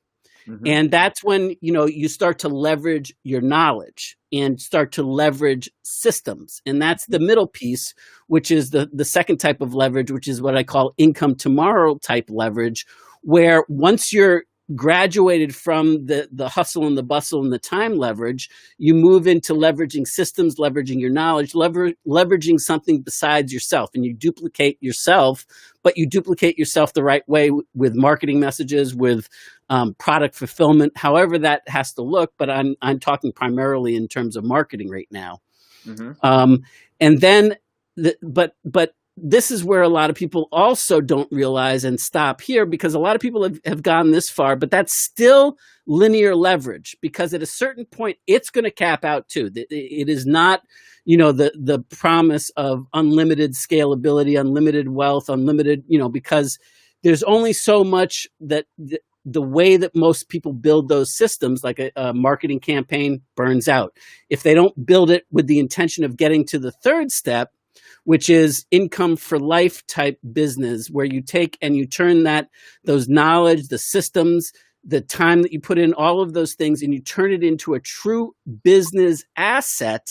Mm-hmm. And that's when, you start to leverage your knowledge. and start to leverage systems. And that's the middle piece, which is the second type of leverage, which is what I call income tomorrow type leverage, where once you're graduated from the hustle and the bustle and the time leverage, you move into leveraging systems, leveraging your knowledge, leveraging something besides yourself. And you duplicate yourself, but you duplicate yourself the right way with marketing messages, with product fulfillment, however that has to look. But I'm talking primarily in terms of marketing right now. Mm-hmm. And then, but this is where a lot of people also don't realize and stop here, because a lot of people have gone this far, but that's still linear leverage, because at a certain point, it's going to cap out too. It is not, the promise of unlimited scalability, unlimited wealth, unlimited, because there's only so much that the way that most people build those systems, like a marketing campaign, burns out. If they don't build it with the intention of getting to the third step, which is income for life type business, where you take and you turn those knowledge, the systems, the time that you put in, all of those things, and you turn it into a true business asset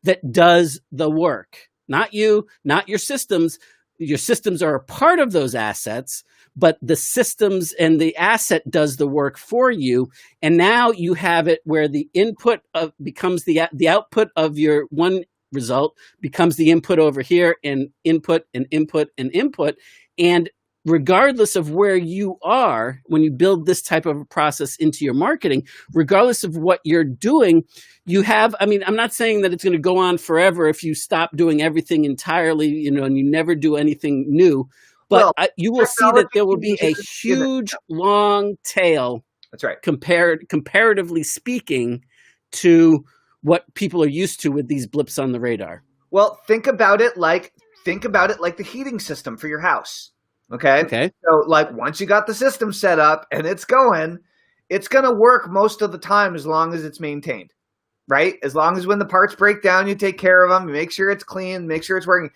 that does the work. Not you, not your systems. Your systems are a part of those assets, but the systems and the asset does the work for you. And now you have it where the input becomes the output of your one result becomes the input over here, and input and input and input. And regardless of where you are, when you build this type of a process into your marketing, regardless of what you're doing, you have, I'm not saying that it's going to go on forever if you stop doing everything entirely, and you never do anything new, but you will see that there will be a huge long tail. That's right. Comparatively speaking to what people are used to with these blips on the radar. Well, think about it like the heating system for your house. Okay. So once you got the system set up and it's going to work most of the time as long as it's maintained, right? As long as when the parts break down, you take care of them, you make sure it's clean, make sure it's working.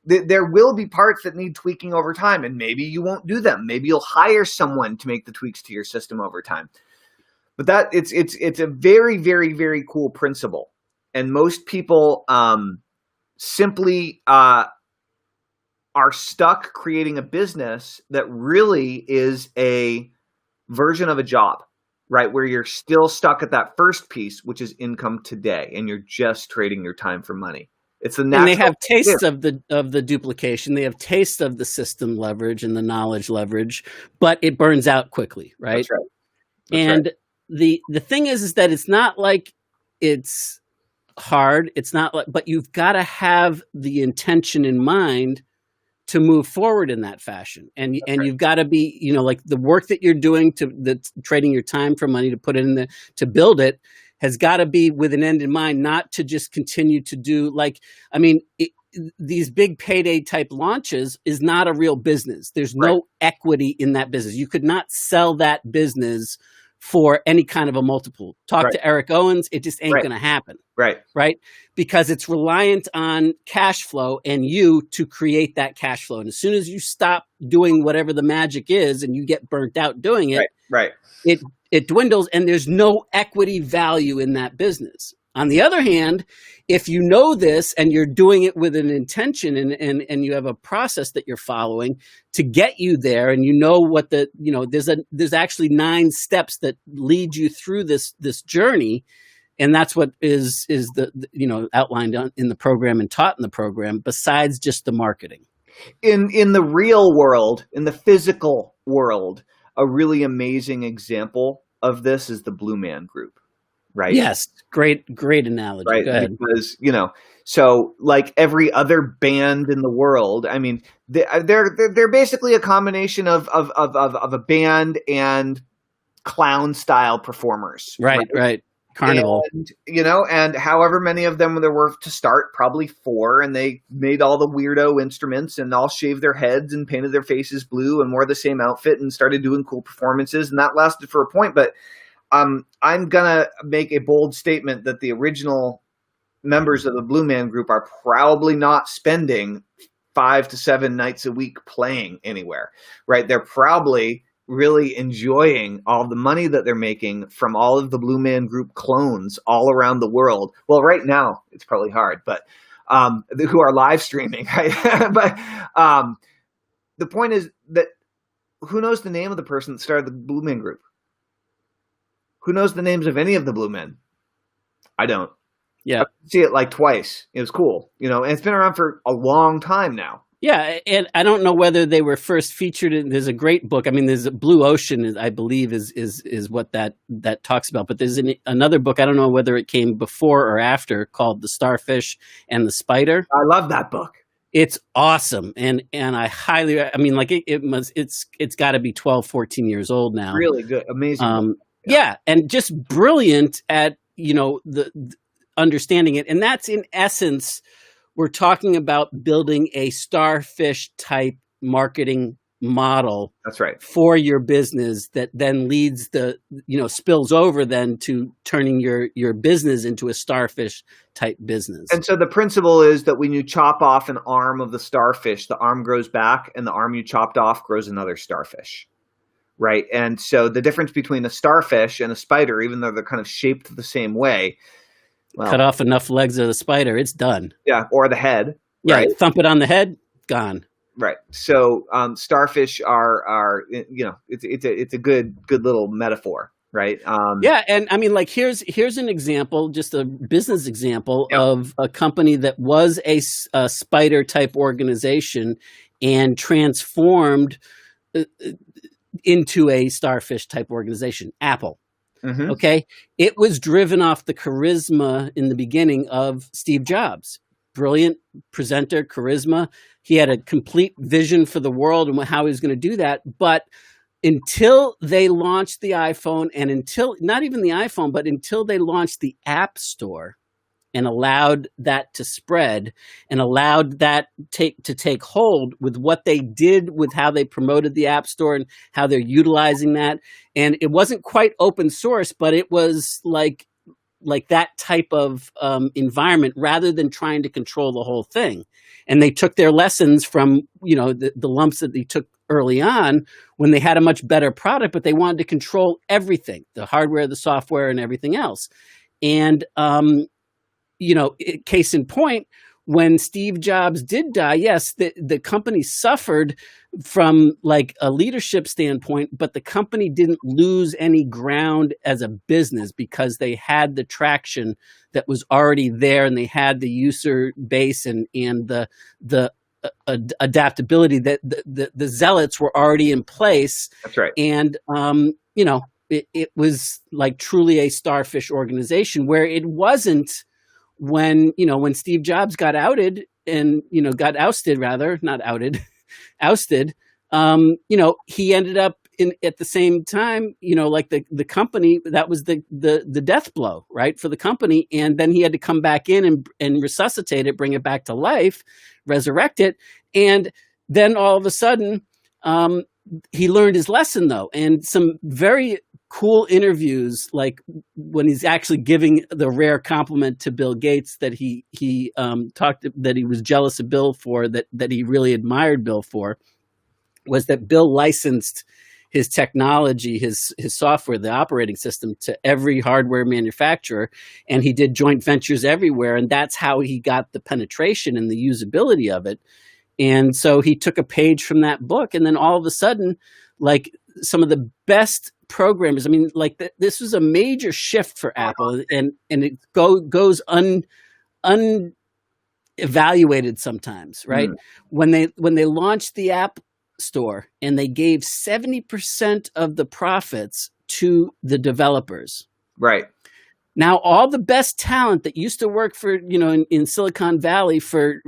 There will be parts that need tweaking over time, and maybe you won't do them. Maybe you'll hire someone to make the tweaks to your system over time. But it's a very, very, very cool principle. And most people simply are stuck creating a business that really is a version of a job, right? Where you're still stuck at that first piece, which is income today, and you're just trading your time for money. It's the natural. And they have tastes of the duplication. They have tastes of the system leverage and the knowledge leverage, but it burns out quickly, right? That's right. That's right. The thing is that it's not like it's hard. It's not like, but you've got to have the intention in mind to move forward in that fashion. And you've got to be, like the work that you're doing trading your time for money to put it in to build it has got to be with an end in mind, not to just continue to do these big payday type launches is not a real business. There's no equity in that business. You could not sell that business for any kind of a multiple. Talk to Eric Owens, it just ain't going to happen. Right? Because it's reliant on cash flow and you to create that cash flow. And as soon as you stop doing whatever the magic is and you get burnt out doing it, it dwindles, and there's no equity value in that business. On the other hand, if you know this and you're doing it with an intention and you have a process that you're following to get you there, and what there's actually 9 steps that lead you through this journey, and that's what is outlined in the program and taught in the program, besides just the marketing. In the real world, in the physical world, a really amazing example of this is the Blue Man Group. Right. Yes. Great analogy. Right. Go ahead. Because, so like every other band in the world, they're basically a combination of a band and clown style performers. Right. Carnival. And however many of them there were to start, probably 4, and they made all the weirdo instruments and all shaved their heads and painted their faces blue and wore the same outfit and started doing cool performances. And that lasted for a point. But I'm going to make a bold statement that the original members of the Blue Man Group are probably not spending 5 to 7 nights a week playing anywhere, right? They're probably really enjoying all the money that they're making from all of the Blue Man Group clones all around the world. Well, right now it's probably hard, but who are live streaming, right? But the point is that who knows the name of the person that started the Blue Man Group? Who knows the names of any of the Blue Men? I don't. Yeah. I see it like twice. It was cool, and it's been around for a long time now. Yeah, and I don't know whether they were first featured in. There's a great book. I mean, there's a Blue Ocean, I believe, is what that talks about. But there's another book. I don't know whether it came before or after, called The Starfish and the Spider. I love that book. It's awesome, and I highly. I mean, like it's got to be 12, 14 years old now. Really good, amazing. Yeah, and just brilliant at the understanding it, and that's in essence. We're talking about building a starfish type marketing model. That's right. For your business that then leads spills over then to turning your business into a starfish type business. And so the principle is that when you chop off an arm of the starfish, the arm grows back, and the arm you chopped off grows another starfish. Right. And so the difference between a starfish and a spider, even though they're kind of shaped the same way, cut off enough legs of the spider, it's done. Yeah, or the head. Yeah, right? Thump it on the head, gone. Right. So starfish are it's a good little metaphor, right? Yeah, and I mean, like here's an example, just a business example of a company that was a spider type organization and transformed into a starfish type organization. Apple. Mm-hmm. Okay. It was driven off the charisma in the beginning of Steve Jobs. Brilliant presenter, charisma. He had a complete vision for the world and how he was going to do that. But until they launched the iPhone, and until not even the iPhone, but until they launched the App Store and allowed that to spread and allowed that to take hold with what they did with how they promoted the App Store and how they're utilizing that. And it wasn't quite open source, but it was like that type of environment rather than trying to control the whole thing. And they took their lessons from, the lumps that they took early on when they had a much better product, but they wanted to control everything, the hardware, the software, and everything else. And, case in point, when Steve Jobs did die, yes, the company suffered from like a leadership standpoint, but the company didn't lose any ground as a business because they had the traction that was already there, and they had the user base and the adaptability that the zealots were already in place. That's right. And it was like truly a starfish organization, where it wasn't. When Steve Jobs got outed and, got ousted rather, not outed, ousted, he ended up at the same time, like the company, that was the death blow, right, for the company. And then he had to come back in and resuscitate it, bring it back to life, resurrect it. And then all of a sudden, he learned his lesson though. And some very cool interviews, like when he's actually giving the rare compliment to Bill Gates that he talked that he was jealous of Bill for, that he really admired Bill for, was that Bill licensed his technology, his software, the operating system, to every hardware manufacturer, and he did joint ventures everywhere, and that's how he got the penetration and the usability of it. And so he took a page from that book, and then all of a sudden, like some of the best programmers, I mean, like this was a major shift for Apple, and it goes unevaluated sometimes, right? When they launched the App Store and they gave 70% of the profits to the developers. Right. Now, all the best talent that used to work for, in Silicon Valley for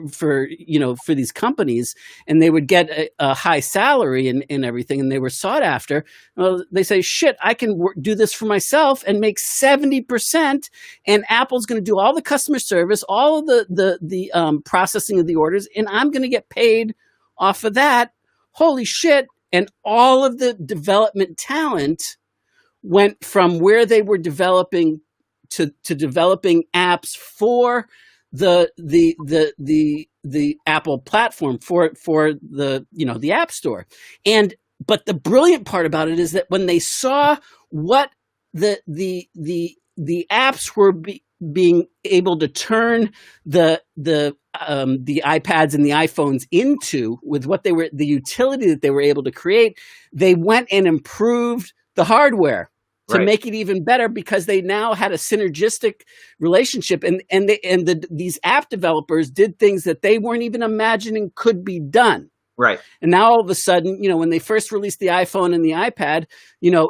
these companies, and they would get a high salary and everything, and they were sought after. Well, they say, shit, I can do this for myself and make 70%, and Apple's going to do all the customer service, all of the processing of the orders, and I'm going to get paid off of that. Holy shit. And all of the development talent went from where they were developing to developing apps for the Apple platform, for the App Store. And but the brilliant part about it is that when they saw what the apps were being able to turn the iPads and the iPhones into, with what they were, the utility that they were able to create, they went and improved the hardware to make it even better, because they now had a synergistic relationship, and these app developers did things that they weren't even imagining could be done. Right. And now all of a sudden, when they first released the iPhone and the iPad,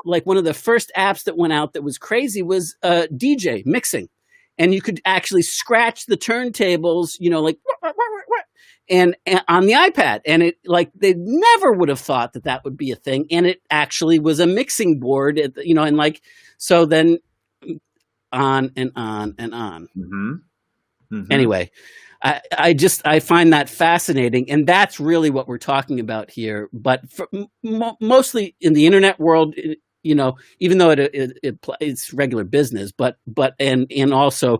like one of the first apps that went out that was crazy was DJ mixing. And you could actually scratch the turntables, like, and on the iPad. And it, like, they never would have thought that would be a thing. And it actually was a mixing board, and like, so then on and on and on. Mm-hmm. Mm-hmm. Anyway, I find that fascinating, and that's really what we're talking about here. But mostly in the internet world, even though it's regular business, but also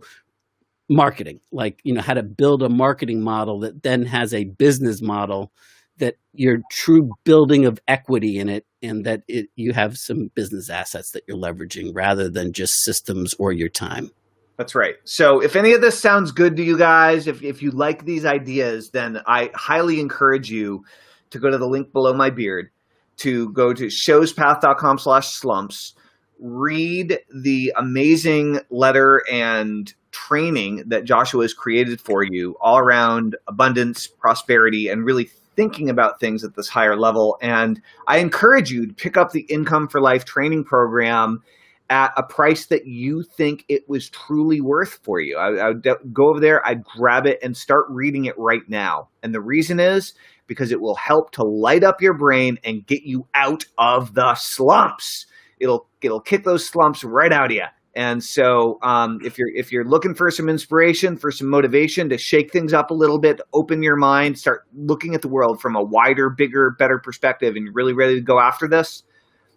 marketing, like, how to build a marketing model that then has a business model, that you're true building of equity in it, and that you have some business assets that you're leveraging rather than just systems or your time. That's right. So if any of this sounds good to you guys, if you like these ideas, then I highly encourage you to go to the link below my beard, to go to showspath.com/slumps, read the amazing letter and training that Joshua has created for you all around abundance, prosperity, and really thinking about things at this higher level. And I encourage you to pick up the Income for Life training program at a price that you think it was truly worth for you. I would go over there, I'd grab it and start reading it right now. And the reason is because it will help to light up your brain and get you out of the slumps. It'll kick those slumps right out of you. And so if you're looking for some inspiration, for some motivation to shake things up a little bit, open your mind, start looking at the world from a wider, bigger, better perspective, and you're really ready to go after this,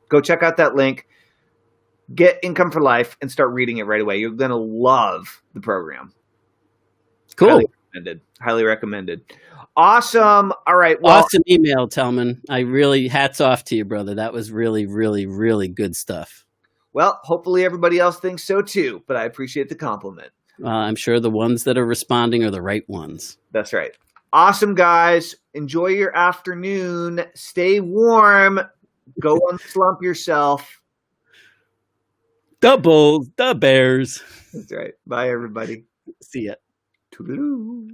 go check out that link. Get Income for Life and start reading it right away. You're going to love the program. Cool. Highly recommended. Awesome. All right. Well, awesome email, Telman. Hats off to you, brother. That was really, really, really good stuff. Well, hopefully everybody else thinks so too, but I appreciate the compliment. I'm sure the ones that are responding are the right ones. That's right. Awesome, guys. Enjoy your afternoon. Stay warm. Go unslump yourself. The Bulls, the Bears. That's right. Bye, everybody. See ya. Toodaloo.